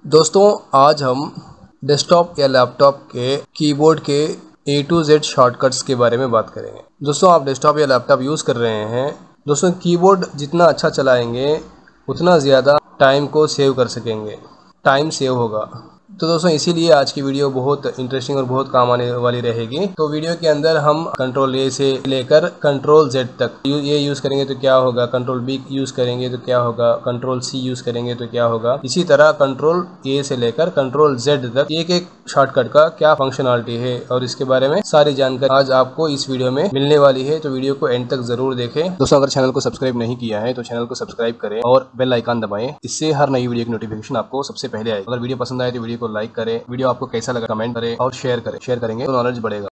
दोस्तों आज हम डेस्कटॉप या लैपटॉप के कीबोर्ड के A to Z शॉर्टकट्स के बारे में बात करेंगे। दोस्तों आप डेस्कटॉप या लैपटॉप यूज़ कर रहे हैं, दोस्तों कीबोर्ड जितना अच्छा चलाएंगे उतना ज़्यादा टाइम को सेव कर सकेंगे, टाइम सेव होगा। तो दोस्तों इसीलिए आज की वीडियो बहुत इंटरेस्टिंग और बहुत काम आने वाली रहेगी। तो वीडियो के अंदर हम कंट्रोल A से लेकर कंट्रोल Z तक ये यूज़ करेंगे तो क्या होगा, कंट्रोल B यूज़ करेंगे तो क्या होगा, कंट्रोल C यूज़ करेंगे तो क्या होगा, इसी तरह कंट्रोल A से लेकर कंट्रोल Z तक एक एक शॉर्टकट का क्या फंक्शनलिटी है और इसके बारे में सारी जानकारी आज आपको इस वीडियो में मिलने वाली है। तो वीडियो को एंड तक जरूर देखें। दोस्तों अगर चैनल को सब्सक्राइब नहीं किया है तो चैनल को सब्सक्राइब करें और बेल आइकन दबाएं, इससे हर नई वीडियो की नोटिफिकेशन आपको सबसे पहले आएगी। अगर वीडियो पसंद आए तो वीडियो को लाइक करें, वीडियो आपको कैसा लगा कमेंट करें और शेयर करेंगे तो नॉलेज बढ़ेगा।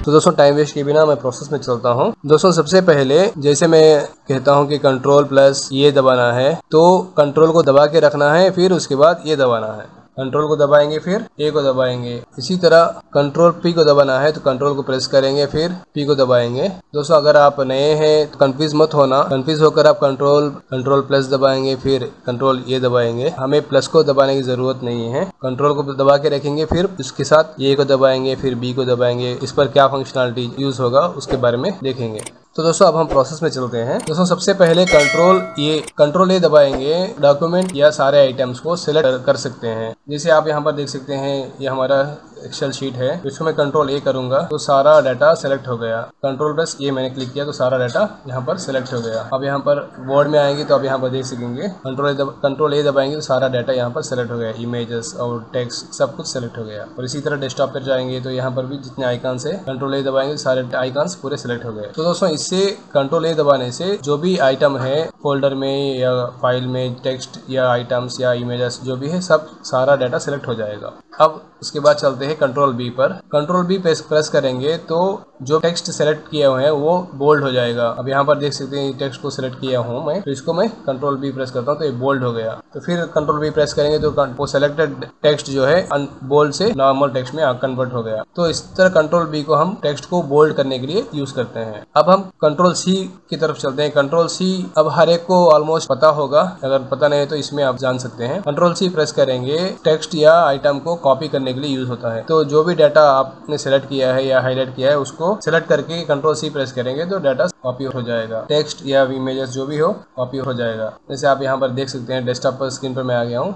तो दोस्तों टाइम वेस्ट किए बिना मैं प्रोसेस में चलता हूं। दोस्तों सबसे पहले जैसे मैं कहता हूं कि कंट्रोल प्लस ये दबाना है, तो कंट्रोल को दबा के रखना है, फिर उसके बाद ये दबाना है। कंट्रोल को दबाएंगे फिर ए को दबाएंगे। इसी तरह कंट्रोल पी को दबाना है तो कंट्रोल को प्रेस करेंगे फिर पी को दबाएंगे। दोस्तों अगर आप नए हैं तो कंफ्यूज मत होना, कंफ्यूज होकर आप कंट्रोल प्लस दबाएंगे फिर कंट्रोल ए दबाएंगे। हमें प्लस को दबाने की जरूरत नहीं है, कंट्रोल को दबा के रखेंगे फिर उसके साथ ए को दबाएंगे फिर बी को दबाएंगे। इस पर क्या फंक्शनलिटी यूज होगा उसके बारे में देखेंगे। तो दोस्तों अब हम प्रोसेस में चलते हैं। दोस्तों सबसे पहले कंट्रोल ए दबाएंगे, डॉक्यूमेंट या सारे आइटम्स को सिलेक्ट कर सकते हैं। जैसे आप यहाँ पर देख सकते हैं ये हमारा एक्सेल शीट है, इसको मैं कंट्रोल ए करूंगा तो सारा डाटा सेलेक्ट हो गया। कंट्रोल प्लस ए मैंने क्लिक किया तो सारा डाटा यहाँ पर सेलेक्ट हो गया। अब यहाँ पर वर्ड में आएंगे तो अब यहाँ पर देख सकेंगे कंट्रोल ए दबाएंगे तो सारा डाटा यहाँ पर सेलेक्ट हो गया, इमेजेस और टेक्स्ट सब कुछ सेलेक्ट हो गया। और इसी तरह डेस्कटॉप पर जाएंगे तो यहाँ पर भी जितने आइकन्स है कंट्रोल ए दबाएंगे तो सारे आइकन्स पूरे सेलेक्ट हो गए। तो दोस्तों इससे कंट्रोल ए दबाने से जो भी आइटम है फोल्डर में या फाइल में, टेक्स्ट या आइटम्स या इमेजेस जो भी है सब सारा डाटा सेलेक्ट हो जाएगा। अब उसके बाद चलते हैं कंट्रोल बी पर। कंट्रोल बी प्रेस करेंगे तो जो टेक्स्ट सेलेक्ट किए हुए हैं वो बोल्ड हो जाएगा। अब यहाँ पर देख सकते हैं टेक्स्ट को सिलेक्ट किया हूँ मैं, तो इसको मैं कंट्रोल बी प्रेस करता हूँ तो ये बोल्ड हो गया। तो फिर कंट्रोल बी प्रेस करेंगे तो वो सेलेक्टेड टेक्स्ट जो है बोल्ड से नॉर्मल टेक्स्ट में कन्वर्ट हो गया। तो इस तरह कंट्रोल बी को हम टेक्स्ट को बोल्ड करने के लिए यूज करते हैं। अब हम कंट्रोल सी की तरफ चलते हैं। कंट्रोल सी अब हर एक को ऑलमोस्ट पता होगा, अगर पता नहीं है तो इसमें आप जान सकते हैं। कंट्रोल सी प्रेस करेंगे, टेक्स्ट या आइटम को कॉपी करने के लिए यूज होता है। तो जो भी डाटा आपने सेलेक्ट किया है या हाईलाइट किया है उसको सेलेक्ट करके कंट्रोल सी प्रेस करेंगे तो डाटा कॉपी हो जाएगा, टेक्स्ट या इमेजेस जो भी हो कॉपी हो जाएगा। जैसे आप यहाँ पर देख सकते हैं डेस्कटॉप पर स्क्रीन पर मैं आ गया हूँ।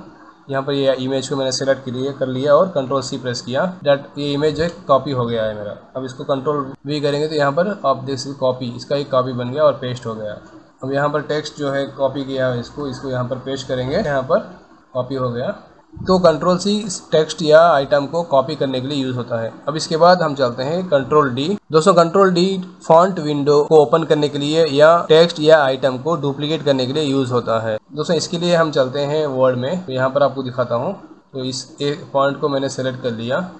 यहाँ पर ये इमेज को मैंने सेलेक्ट कर लिया और कंट्रोल सी प्रेस किया, ये इमेज जो है कॉपी हो गया है मेरा। अब इसको कंट्रोल वी करेंगे तो यहाँ पर आप देख सकते कॉपी, इसका एक कॉपी बन गया और पेस्ट हो गया। अब यहाँ पर टेक्स्ट जो है कॉपी किया है इसको यहाँ पर पेस्ट करेंगे, यहाँ पर कॉपी हो गया। तो कंट्रोल सी टेक्स्ट या आइटम को कॉपी करने के लिए यूज होता है। अब इसके बाद हम चलते हैं कंट्रोल डी। दोस्तों कंट्रोल डी फॉन्ट विंडो को ओपन करने के लिए या टेक्स्ट या आइटम को डुप्लीकेट करने के लिए यूज होता है। दोस्तों इसके लिए हम चलते हैं वर्ड में, तो यहाँ पर आपको दिखाता हूँ। तो इस एक फॉन्ट को मैंने सेलेक्ट कर लिया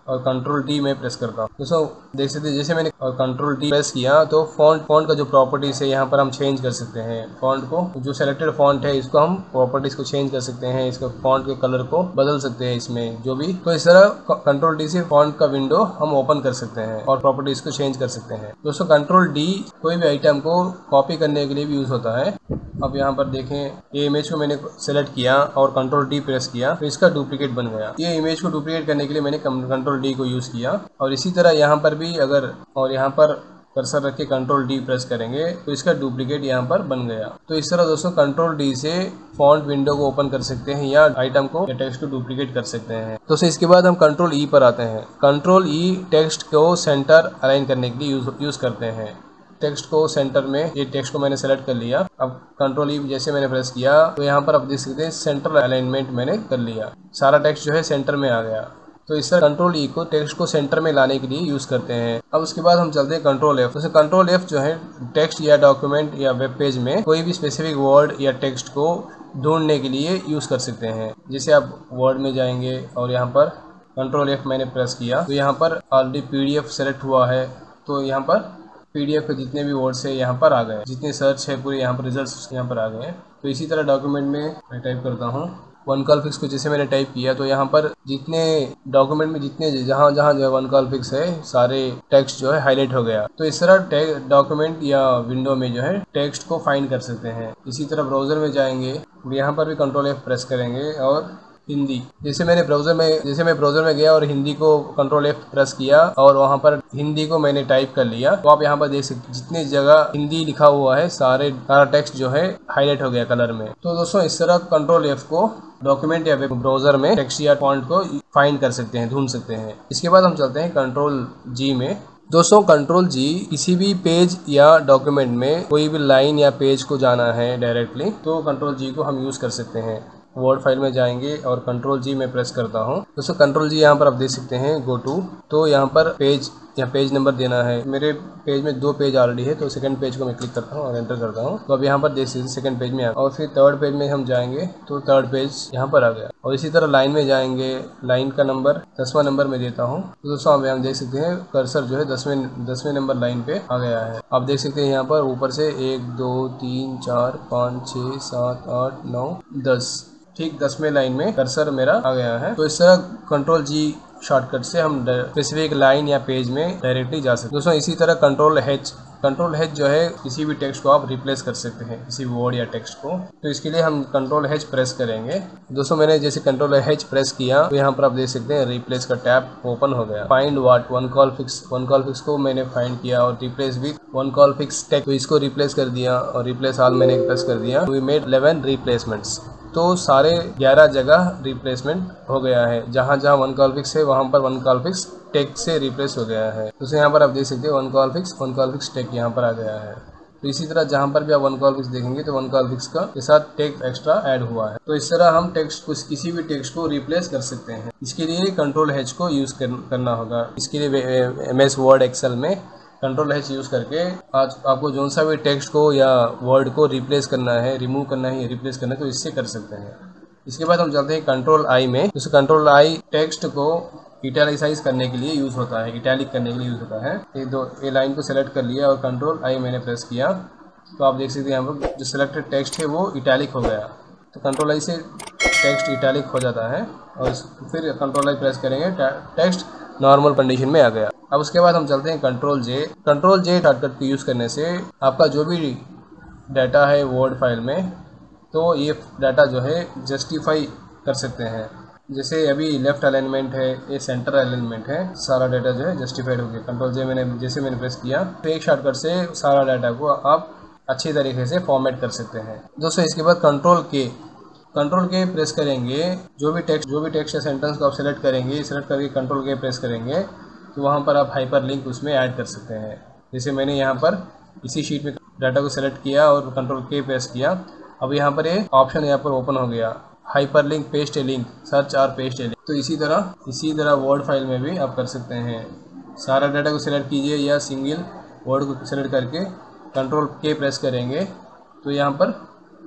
और कंट्रोल डी में प्रेस करता हूँ। दोस्तों देख सकते हैं जैसे मैंने कंट्रोल डी प्रेस किया तो फॉन्ट का जो प्रॉपर्टीज है यहाँ पर हम चेंज कर सकते हैं। फॉन्ट को जो सेलेक्टेड फॉन्ट है इसको हम प्रॉपर्टीज को चेंज कर सकते हैं, इसका फॉन्ट के कलर को बदल सकते हैं इसमें जो भी। तो इस तरह कंट्रोल डी से फॉन्ट का विंडो हम ओपन कर सकते हैं और प्रॉपर्टीज को चेंज कर सकते हैं। दोस्तों कंट्रोल डी कोई भी आइटम को कॉपी करने के लिए भी यूज होता है। अब यहाँ पर देखें ये इमेज को मैंने सेलेक्ट किया और कंट्रोल डी प्रेस किया तो इसका डुप्लीकेट बन गया। ये इमेज को डुप्लीकेट करने के लिए मैंने कंट्रोल डी को यूज किया। और इसी तरह यहाँ पर भी अगर और यहाँ पर कर्सर रख के कंट्रोल डी प्रेस करेंगे तो इसका डुप्लीकेट यहाँ पर बन गया। तो इस तरह दोस्तों कंट्रोल डी से फॉन्ट विंडो को ओपन कर सकते हैं या आइटम को या टेक्स्ट को डुप्लीकेट कर सकते हैं। दोस्तों इसके बाद हम कंट्रोल ई पर आते हैं। कंट्रोल ई टेक्स्ट को सेंटर अलाइन करने के लिए यूज करते हैं। टेक्स्ट को सेंटर में, ये टेक्स्ट को मैंने सेलेक्ट कर लिया। अब कंट्रोल ई जैसे मैंने प्रेस किया तो यहाँ पर आप देख सकते हैं सेंटर अलाइनमेंट मैंने कर लिया, सारा टेक्स्ट जो है सेंटर में आ गया। तो इस तरह कंट्रोल ई को टेक्स्ट को सेंटर में लाने के लिए यूज करते हैं। अब उसके बाद हम चलते हैं कंट्रोल एफ। तो कंट्रोल एफ जो है टेक्स्ट या डॉक्यूमेंट या वेब पेज में कोई भी स्पेसिफिक वर्ड या टेक्स्ट को ढूंढने के लिए यूज कर सकते हैं। जैसे आप वर्ड में जाएंगे और यहाँ पर कंट्रोल एफ मैंने प्रेस किया तो यहाँ पर ऑलरेडी पीडीएफ सेलेक्ट हुआ है, तो यहाँ पर पीडीएफ के जितने भी वर्ड्स है यहाँ पर आ गए, जितने सर्च है पूरे यहाँ पर रिजल्ट्स यहाँ पर आ गए। तो इसी तरह डॉक्यूमेंट में मैं टाइप करता हूँ वन कॉल फिक्स को जैसे मैंने टाइप किया तो यहाँ पर जितने डॉक्यूमेंट में जितने जहाँ जहाँ जो है वन कॉल फिक्स है सारे टेक्स्ट जो है हाईलाइट हो गया। तो इस तरह डॉक्यूमेंट या विंडो में जो है टेक्स्ट को फाइंड कर सकते हैं। इसी तरह ब्राउजर में जाएंगे, यहाँ पर भी कंट्रोल F प्रेस करेंगे और हिंदी, जैसे मैं ब्राउजर में गया और हिंदी को कंट्रोल F प्रेस किया और वहाँ पर हिंदी को मैंने टाइप कर लिया, तो आप यहाँ पर देख सकते जितनी जगह हिंदी लिखा हुआ है सारा टेक्स्ट जो है हाईलाइट हो गया कलर में। तो दोस्तों इस तरह कंट्रोल F को डॉक्यूमेंट या वेब ब्राउजर में टेक्स्ट या फॉन्ट को फाइंड कर सकते हैं, ढूंढ सकते हैं। इसके बाद हम चलते हैं कंट्रोल G में। दोस्तों कंट्रोल G किसी भी पेज या डॉक्यूमेंट में कोई भी लाइन या पेज को जाना है डायरेक्टली, तो कंट्रोल G को हम यूज़ कर सकते हैं। वर्ड फाइल में जाएंगे और कंट्रोल G में प्रेस करता हूँ। दोस्तों कंट्रोल G यहाँ पर आप देख सकते हैं गो टू, तो यहाँ पर पेज नंबर देना है। मेरे पेज में 2 पेज ऑलरेडी है, तो सेकंड पेज को मैं क्लिक करता हूँ और एंटर करता हूँ। तो अब यहाँ पर देख सकते सेकंड पेज में आ, और फिर थर्ड पेज में हम जाएंगे तो थर्ड पेज यहाँ पर आ गया। और इसी तरह लाइन में जाएंगे, लाइन का नंबर 10वां नंबर में देता हूँ। तो दोस्तों आप यहाँ देख सकते हैं कर्सर जो है 10वें नंबर लाइन पे आ गया है। आप देख सकते हैं यहाँ पर ऊपर से 1 2 3 4 5 6 7 8 9 10, ठीक 10वें लाइन में कर्सर मेरा आ गया है। तो इस तरह कंट्रोल G शॉर्टकट से हम स्पेसिफिक लाइन या पेज में डायरेक्टली जा सकते हैं। दोस्तों इसी तरह कंट्रोल H जो है किसी भी टेक्स्ट को आप रिप्लेस कर सकते हैं, किसी वर्ड या टेक्स्ट को। तो इसके लिए हम कंट्रोल H प्रेस करेंगे। दोस्तों मैंने जैसे कंट्रोल H प्रेस किया तो यहाँ पर आप देख सकते हैं रिप्लेस का टैब ओपन हो गया। Find what one call fix को मैंने फाइंड किया और replace with one call fix text, तो इसको रिप्लेस कर दिया और रिप्लेस ऑल मैंने प्रेस कर दिया। वी मेड 11 रिप्लेसमेंट्स, तो सारे 11 जगह रिप्लेसमेंट हो गया है। जहाँ जहाँ वन कॉल फिक्स है वहाँ पर वन कॉल फिक्स टेक्स्ट से रिप्लेस हो गया है। तो यहाँ पर आप देख सकते हैं वन कॉल फिक्स टेक्स्ट यहाँ पर आ गया है। तो इसी तरह जहाँ पर भी आप वन कॉल फिक्स देखेंगे तो वन कॉल फिक्स का के साथ टेक्स्ट एक्स्ट्रा ऐड हुआ है। तो इस तरह हम टेक्स्ट को किसी भी टेक्स्ट को रिप्लेस कर सकते हैं। इसके लिए कंट्रोल H को यूज़ करना होगा। इसके लिए MS वर्ड एक्सेल में कंट्रोल H यूज़ करके आज आपको जो सा भी टेक्स्ट को या वर्ड को रिप्लेस करना है, रिमूव करना है या रिप्लेस करना है, तो इससे कर सकते हैं। इसके बाद हम चलते हैं कंट्रोल I में। तो कंट्रोल I टेक्स्ट को इटैलिसाइज करने के लिए यूज़ होता है, इटैलिक करने के लिए यूज़ होता है। ये लाइन को सेलेक्ट कर लिया और कंट्रोल I मैंने प्रेस किया, तो आप देख सकते हैं यहाँ पर जो सिलेक्टेड टेक्स्ट है वो इटैलिक हो गया। तो कंट्रोल I से टेक्स्ट इटैलिक हो जाता है और फिर कंट्रोल I प्रेस करेंगे, टेक्स्ट नॉर्मल कंडीशन में आ गया। अब उसके बाद हम चलते हैं कंट्रोल J शॉर्टकट को यूज़ करने से आपका जो भी डाटा है वर्ड फाइल में, तो ये डाटा जो है जस्टिफाई कर सकते हैं। जैसे अभी लेफ्ट अलाइनमेंट है, ये सेंटर अलाइनमेंट है, सारा डाटा जो है जस्टिफाइड हो गया। कंट्रोल J मैंने प्रेस किया तो एक शॉर्टकट से सारा डाटा को आप अच्छी तरीके से फॉर्मेट कर सकते हैं। दोस्तों इसके बाद कंट्रोल के प्रेस करेंगे, जो भी टेक्स्ट या सेंटेंस को आप सेलेक्ट करेंगे, सेलेक्ट करके कंट्रोल के प्रेस करेंगे तो वहाँ पर आप हाइपर लिंक उसमें ऐड कर सकते हैं। जैसे मैंने यहाँ पर इसी शीट में डाटा को सेलेक्ट किया और कंट्रोल के प्रेस किया। अब यहाँ पर ये ऑप्शन यहाँ पर ओपन हो गया, हाइपर लिंक, पेस्ट ए लिंक, सर्च और पेस्ट ए लिंक। तो इसी तरह वर्ड फाइल में भी आप कर सकते हैं। सारा डाटा को सिलेक्ट कीजिए या सिंगल वर्ड को सिलेक्ट करके कंट्रोल के प्रेस करेंगे तो यहाँ पर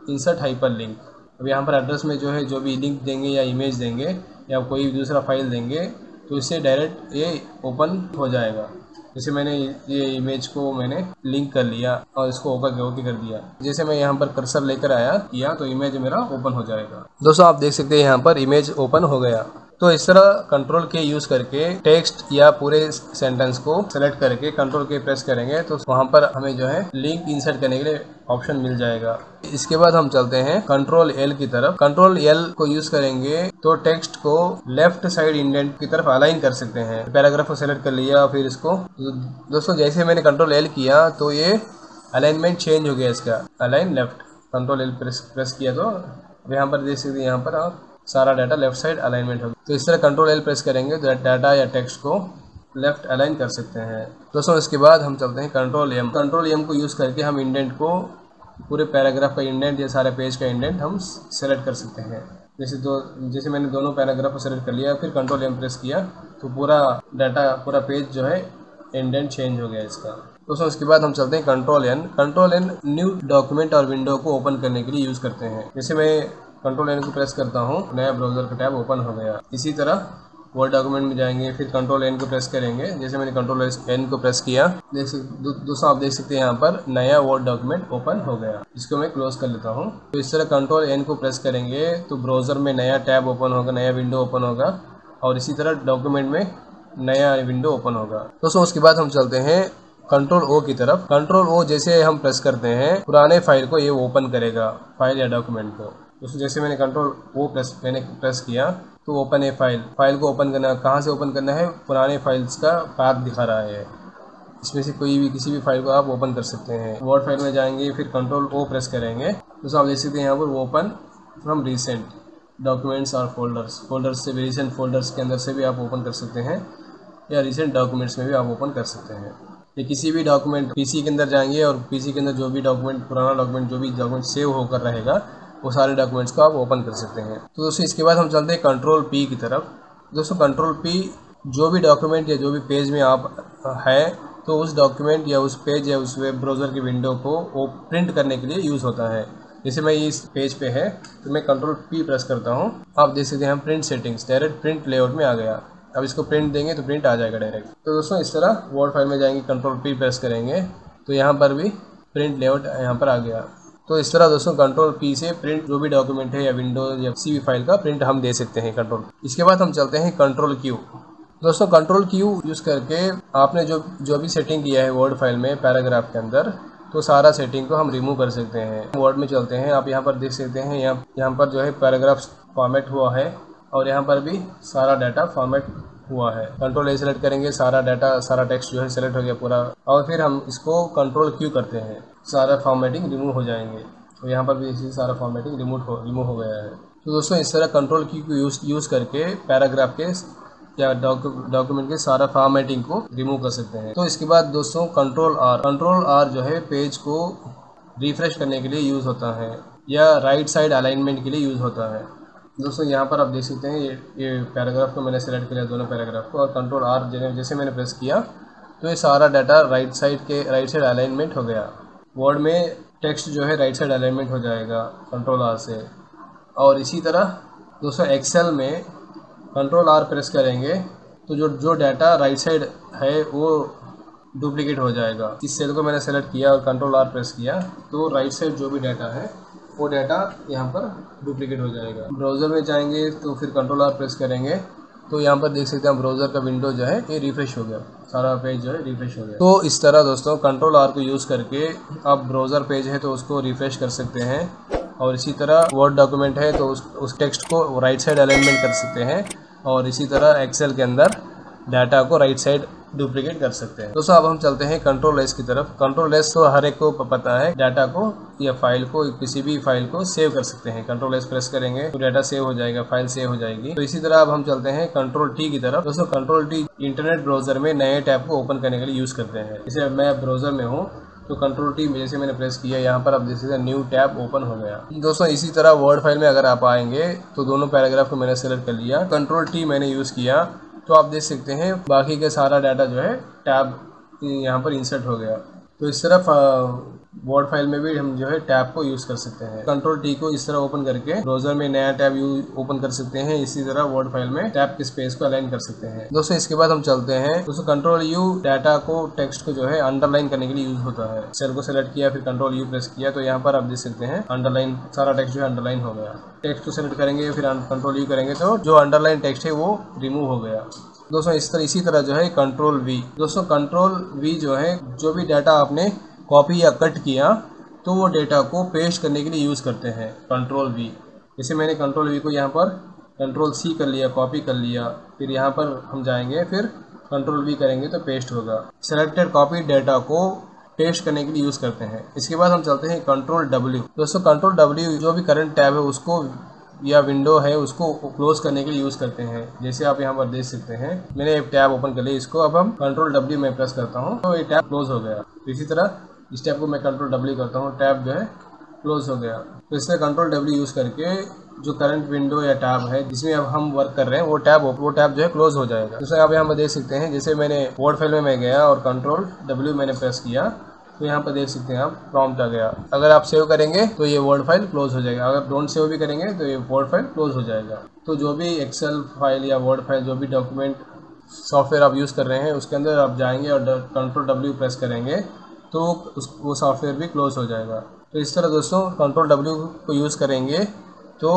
इंसर्ट हाइपर लिंक। अब यहाँ पर एड्रेस में जो भी लिंक देंगे या इमेज देंगे या कोई दूसरा फाइल देंगे तो इससे डायरेक्ट ये ओपन हो जाएगा। जैसे मैंने ये इमेज को मैंने लिंक कर लिया और इसको ओके कर दिया। जैसे मैं यहाँ पर कर्सर लेकर किया तो इमेज मेरा ओपन हो जाएगा। दोस्तों आप देख सकते हैं यहाँ पर इमेज ओपन हो गया। तो इस तरह कंट्रोल के यूज़ करके टेक्स्ट या पूरे सेंटेंस को सेलेक्ट करके कंट्रोल के प्रेस करेंगे तो वहाँ पर हमें जो है लिंक इंसर्ट करने के लिए ऑप्शन मिल जाएगा। इसके बाद हम चलते हैं कंट्रोल L की तरफ। कंट्रोल L को यूज़ करेंगे तो टेक्स्ट को लेफ्ट साइड इंडेंट की तरफ अलाइन कर सकते हैं। पैराग्राफ को सेलेक्ट कर लिया, फिर इसको दोस्तों जैसे मैंने कंट्रोल L किया तो ये अलाइनमेंट चेंज हो गया, इसका align left. Control L press किया तो यहाँ पर देख सकते हैं, यहाँ पर आप सारा डाटा लेफ्ट साइड अलाइनमेंट होगा। तो इस तरह कंट्रोल L प्रेस करेंगे तो डाटा या टेक्स्ट को लेफ्ट अलाइन कर सकते हैं। दोस्तों इसके बाद हम चलते हैं कंट्रोल M को यूज़ करके हम इंडेंट को, पूरे पैराग्राफ का इंडेंट या सारे पेज का इंडेंट हम सेलेक्ट कर सकते हैं। जैसे मैंने दोनों पैराग्राफ को सेलेक्ट कर लिया, फिर कंट्रोल M प्रेस किया तो पूरा डाटा, पूरा पेज जो है इंडेंट चेंज हो गया इसका। दोस्तों इसके बाद हम चलते हैं कंट्रोल N न्यू डॉक्यूमेंट और विंडो को ओपन करने के लिए यूज़ करते हैं। जैसे मैं कंट्रोल N को प्रेस करता हूँ, नया ब्राउज़र का टैब ओपन हो गया। इसी तरह वर्ड डॉक्यूमेंट में जाएंगे, फिर कंट्रोल एन को प्रेस करेंगे। जैसे मैंने कंट्रोल एन को प्रेस किया, दोस्तों आप देख सकते हैं यहाँ पर नया वर्ड डॉक्यूमेंट ओपन हो गया। इसको मैं क्लोज कर लेता हूँ। तो इस तरह कंट्रोल एन को प्रेस करेंगे तो ब्राउज़र में नया टैब ओपन होगा, नया विंडो ओपन होगा, और इसी तरह डॉक्यूमेंट में नया विंडो ओपन होगा। दोस्तों उसके बाद हम चलते हैं कंट्रोल ओ की तरफ। कंट्रोल ओ जैसे हम प्रेस करते हैं पुराने फाइल को ये ओपन करेगा, फाइल या डॉक्यूमेंट को। दोस्तों जैसे मैंने कंट्रोल ओ प्रेस किया तो ओपन है फाइल को ओपन करना। कहाँ से ओपन करना है? पुराने फाइल्स का पाथ दिखा रहा है, इसमें से कोई भी किसी भी फाइल को आप ओपन कर सकते हैं। वर्ड फाइल में जाएंगे, फिर कंट्रोल ओ प्रेस करेंगे। दोस्तों आप देख सकते हैं यहाँ पर ओपन फ्रॉम रिसेंट डॉक्यूमेंट्स और फोल्डर्स से भी, रिसेंट फोल्डर्स के अंदर से भी आप ओपन कर सकते हैं, या रिसेंट डॉक्यूमेंट्स में भी आप ओपन कर सकते हैं। या किसी भी डॉक्यूमेंट पीसी के अंदर जाएंगे और पीसी के अंदर जो भी डॉक्यूमेंट, पुराना डॉक्यूमेंट, जो भी डॉक्यूमेंट सेव होकर रहेगा वो सारे डॉक्यूमेंट्स को आप ओपन कर सकते हैं। तो दोस्तों इसके बाद हम चलते हैं कंट्रोल पी की तरफ। दोस्तों कंट्रोल पी जो भी डॉक्यूमेंट या जो भी पेज में आप है तो उस डॉक्यूमेंट या उस पेज या उस वेब ब्राउज़र की विंडो को वो प्रिंट करने के लिए यूज़ होता है। जैसे मैं इस पेज पे है तो मैं कंट्रोल पी प्रेस करता हूँ। आप देख सकते हैं print settings, direct print layout में आ गया। अब इसको प्रिंट देंगे तो प्रिंट आ जाएगा डायरेक्ट। तो दोस्तों इस तरह वर्ड फाइल में जाएंगे, कंट्रोल पी प्रेस करेंगे तो यहाँ पर भी प्रिंट लेआउट यहाँ पर आ गया। तो इस तरह दोस्तों कंट्रोल पी से प्रिंट जो भी डॉक्यूमेंट है या विंडो या किसी भी फाइल का प्रिंट हम दे सकते हैं कंट्रोल। इसके बाद हम चलते हैं कंट्रोल क्यू। दोस्तों कंट्रोल क्यू यूज़ करके आपने जो भी सेटिंग किया है वर्ड फाइल में पैराग्राफ के अंदर, तो सारा सेटिंग को हम रिमूव कर सकते हैं। वर्ड में चलते हैं, आप यहाँ पर देख सकते हैं यहाँ पर जो है पैराग्राफ फॉर्मेट हुआ है और यहाँ पर भी सारा डाटा फॉर्मेट हुआ है। कंट्रोल ए सेलेक्ट करेंगे, सारा डाटा, सारा टेक्स्ट जो है सेलेक्ट हो गया पूरा, और फिर हम इसको कंट्रोल क्यू करते हैं, सारा फॉर्मेटिंग रिमूव हो जाएंगे। तो यहाँ पर भी इसी सारा फॉर्मेटिंग रिमूव हो गया है। तो दोस्तों इस तरह कंट्रोल क्यू को यूज़ करके पैराग्राफ के या डॉक्यूमेंट के सारा फॉर्मेटिंग को रिमूव कर सकते हैं। तो इसके बाद दोस्तों कंट्रोल आर जो है पेज को रिफ्रेश करने के लिए यूज़ होता है या राइट साइड अलाइनमेंट के लिए यूज़ होता है। दोस्तों यहाँ पर आप देख सकते हैं ये पैराग्राफ को मैंने सेलेक्ट किया, दोनों पैराग्राफ को, और कंट्रोल आर जैसे मैंने प्रेस किया तो ये सारा डाटा राइट साइड अलाइनमेंट हो गया। वर्ड में टेक्स्ट जो है राइट साइड अलाइनमेंट हो जाएगा कंट्रोल आर से। और इसी तरह दोस्तों एक्सेल में कंट्रोल आर प्रेस करेंगे तो जो डाटा राइट साइड है वो डुप्लीकेट हो जाएगा। इस सेल को मैंने सेलेक्ट किया और कंट्रोल आर प्रेस किया तो राइट साइड जो भी डाटा है वो डाटा यहाँ पर डुप्लीकेट हो जाएगा। ब्राउज़र में जाएंगे तो फिर कंट्रोल आर प्रेस करेंगे तो यहाँ पर देख सकते हैं ब्राउज़र का विंडो जो है ये रिफ्रेश हो गया, सारा पेज जो है रिफ्रेश हो गया। तो इस तरह दोस्तों कंट्रोल आर को यूज़ करके आप ब्राउज़र पेज है तो उसको रिफ्रेश कर सकते हैं, और इसी तरह वर्ड डॉक्यूमेंट है तो उस टेक्स्ट को राइट साइड अलाइनमेंट कर सकते हैं, और इसी तरह एक्सेल के अंदर डाटा को राइट साइड डुप्लीकेट कर सकते हैं। दोस्तों अब हम चलते हैं कंट्रोल एस की तरफ। कंट्रोल एस तो हर एक को पता है, डाटा को या फाइल को, किसी भी फाइल को सेव कर सकते हैं। कंट्रोल एस प्रेस करेंगे तो डाटा सेव हो जाएगा, फाइल सेव हो जाएगी। तो इसी तरह अब हम चलते हैं कंट्रोल टी की तरफ। दोस्तों कंट्रोल टी इंटरनेट ब्राउजर में नए टैब को ओपन करने के लिए यूज करते हैं। जैसे मैं ब्राउजर में हूँ तो कंट्रोल टी जैसे मैंने प्रेस किया, यहाँ पर आप देख सकते हैं न्यू टैब ओपन हो गया। दोस्तों इसी तरह वर्ड फाइल में अगर आप आएंगे तो दोनों पैराग्राफ को मैंने सेलेक्ट कर लिया, कंट्रोल टी मैंने यूज़ किया तो आप देख सकते हैं बाकी के सारा डाटा जो है टैब यहाँ पर इंसर्ट हो गया। तो इस तरह वर्ड फाइल में भी हम जो है टैब को यूज़ कर सकते हैं। कंट्रोल टी को इस तरह ओपन करके ब्राउजर में नया टैब ओपन कर सकते हैं। इसी तरह वर्ड फाइल में टैब के स्पेस को अलाइन कर सकते हैं। दोस्तों इसके बाद हम चलते हैं दोस्तों कंट्रोल यू डाटा को, टेक्स्ट को जो है अंडरलाइन करने के लिए यूज होता है। सेल को सेलेक्ट किया फिर कंट्रोल यू प्रेस किया तो यहाँ पर आप देख सकते हैं अंडरलाइन, सारा टेक्स्ट जो है अंडरलाइन हो गया। टेक्स्ट को सेलेक्ट करेंगे फिर कंट्रोल यू करेंगे तो जो अंडरलाइन टेक्स्ट है वो रिमूव हो गया। दोस्तों इसी तरह जो है कंट्रोल वी। दोस्तों कंट्रोल वी जो है जो भी डाटा आपने कॉपी या कट किया तो वो डेटा को पेस्ट करने के लिए यूज़ करते हैं कंट्रोल वी। जैसे मैंने कंट्रोल वी को यहाँ पर कंट्रोल सी कर लिया, कॉपी कर लिया, फिर यहाँ पर हम जाएंगे फिर कंट्रोल वी करेंगे तो पेस्ट होगा। सेलेक्टेड कॉपी डेटा को पेस्ट करने के लिए यूज़ करते हैं। इसके बाद हम चलते हैं कंट्रोल डब्ल्यू। दोस्तों कंट्रोल डब्ल्यू जो भी करंट टैब है उसको या विंडो है उसको क्लोज करने के लिए यूज़ करते हैं। जैसे आप यहाँ पर देख सकते हैं मैंने एक टैब ओपन कर लिया, इसको अब हम कंट्रोल डब्ल्यू में प्रेस करता हूँ तो ये टैब क्लोज हो गया। तो इसी तरह इस टैब को मैं कंट्रोल डब्ल्यू करता हूँ, टैब जो है क्लोज हो गया। तो इससे कंट्रोल डब्ल्यू यूज़ करके जो करंट विंडो या टैब है जिसमें अब हम वर्क कर रहे हैं वो टैब जो है क्लोज हो जाएगा। जैसे आप यहाँ पर देख सकते हैं, जैसे मैंने वर्ड फाइल में मैं गया और कंट्रोल डब्ल्यू मैंने प्रेस किया तो यहाँ पर देख सकते हैं आप प्रॉम्प्ट आ गया। अगर आप सेव करेंगे तो ये वर्ड फाइल क्लोज हो जाएगा, अगर डोंट सेव भी करेंगे तो ये वर्ड फाइल क्लोज हो जाएगा। तो जो भी एक्सेल फाइल या वर्ड फाइल, जो भी डॉक्यूमेंट सॉफ्टवेयर आप यूज़ कर रहे हैं उसके अंदर आप जाएंगे और कंट्रोल W प्रेस करेंगे तो वो सॉफ्टवेयर भी क्लोज हो जाएगा। तो इस तरह दोस्तों कंट्रोल W को यूज़ करेंगे तो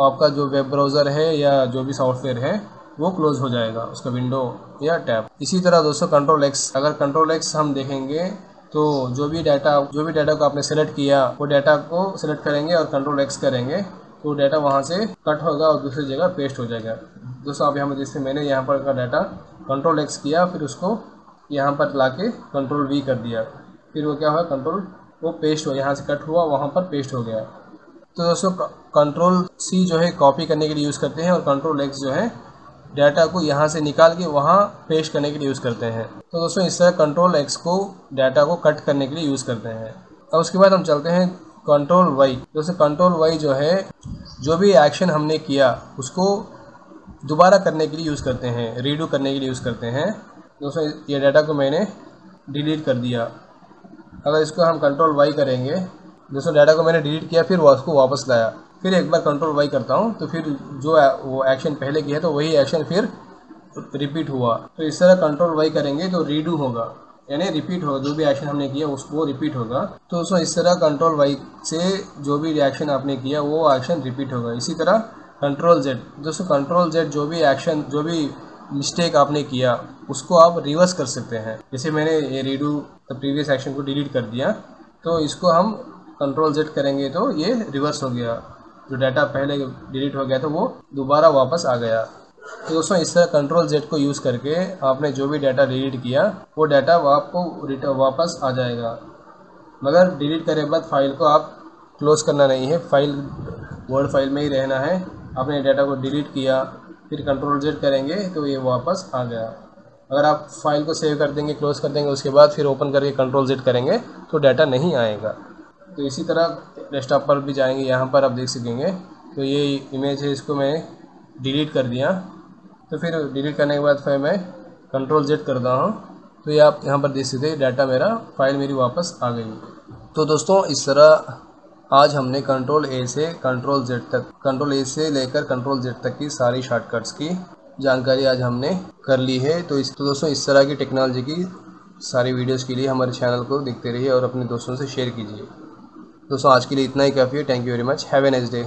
आपका जो वेब ब्राउज़र है या जो भी सॉफ्टवेयर है वो क्लोज हो जाएगा, उसका विंडो या टैब। इसी तरह दोस्तों कंट्रोल X, अगर कंट्रोल X हम देखेंगे तो जो भी डाटा को आपने सेलेक्ट किया वो डाटा को सेलेक्ट करेंगे और कंट्रोल X करेंगे तो डाटा वहाँ से कट होगा और दूसरी जगह पेस्ट हो जाएगा। दोस्तों आप यहाँ पर जैसे मैंने यहाँ पर का डाटा कंट्रोल X किया, फिर उसको यहाँ पर लाके कंट्रोल V कर दिया, फिर वो क्या हुआ, वो पेस्ट हुआ, यहाँ से कट हुआ वहाँ पर पेस्ट हो गया। तो दोस्तों कंट्रोल C जो है कॉपी करने के लिए यूज़ करते हैं और कंट्रोल X जो है डाटा को यहाँ से निकाल के वहाँ पेस्ट करने के लिए यूज़ करते हैं। तो दोस्तों इस तरह कंट्रोल X को डाटा को कट करने के लिए यूज़ करते हैं। अब उसके बाद हम चलते हैं कंट्रोल Y। दोस्तों कंट्रोल Y जो है जो भी एक्शन हमने किया उसको दोबारा करने के लिए यूज़ करते हैं, रीडू करने के लिए यूज़ करते हैं। दोस्तों ये डाटा को मैंने डिलीट कर दिया, अगर इसको हम कंट्रोल Y करेंगे, दोस्तों डाटा को मैंने डिलीट किया फिर उसको वापस लाया, फिर एक बार कंट्रोल Y करता हूँ तो फिर जो वो एक्शन पहले किया तो वही एक्शन फिर रिपीट हुआ। तो इस तरह कंट्रोल Y करेंगे तो रीडू होगा, यानी रिपीट होगा, जो भी एक्शन हमने किया उसको रिपीट होगा। तो दोस्तों इस तरह कंट्रोल Y से जो भी रिएक्शन आपने किया वो एक्शन रिपीट होगा। इसी तरह कंट्रोल Z, दोस्तों कंट्रोल Z जो भी एक्शन, जो भी मिस्टेक आपने किया उसको आप रिवर्स कर सकते हैं। जैसे मैंने ये रीडू द प्रीवियस एक्शन को डिलीट कर दिया तो इसको हम कंट्रोल Z करेंगे तो ये रिवर्स हो गया, जो डाटा पहले डिलीट हो गया था वो दोबारा वापस आ गया। तो दोस्तों इस तरह कंट्रोल Z को यूज़ करके आपने जो भी डाटा डिलीट किया वो डाटा आपको वापस आ जाएगा, मगर डिलीट करने के बाद फाइल को आप क्लोज करना नहीं है, फाइल वर्ड फाइल में ही रहना है। आपने डाटा को डिलीट किया फिर कंट्रोल Z करेंगे तो ये वापस आ गया। अगर आप फाइल को सेव कर देंगे, क्लोज कर देंगे, उसके बाद फिर ओपन करके कंट्रोल Z करेंगे तो डाटा नहीं आएगा। तो इसी तरह डेस्कटॉप पर भी जाएंगे, यहाँ पर आप देख सकेंगे तो ये इमेज है, इसको मैं डिलीट कर दिया, तो फिर डिलीट करने के बाद फिर मैं कंट्रोल Z करता हूँ तो ये आप यहाँ पर देख सकते हैं डाटा फाइल मेरी वापस आ गई। तो दोस्तों इस तरह आज हमने कंट्रोल A से कंट्रोल Z तक, कंट्रोल A से लेकर कंट्रोल Z तक की सारी शॉर्टकट्स की जानकारी आज हमने कर ली है। तो दोस्तों इस तरह की टेक्नोलॉजी की सारी वीडियोस के लिए हमारे चैनल को देखते रहिए और अपने दोस्तों से शेयर कीजिए। दोस्तों आज के लिए इतना ही काफ़ी है। Thank you very much, have a nice day.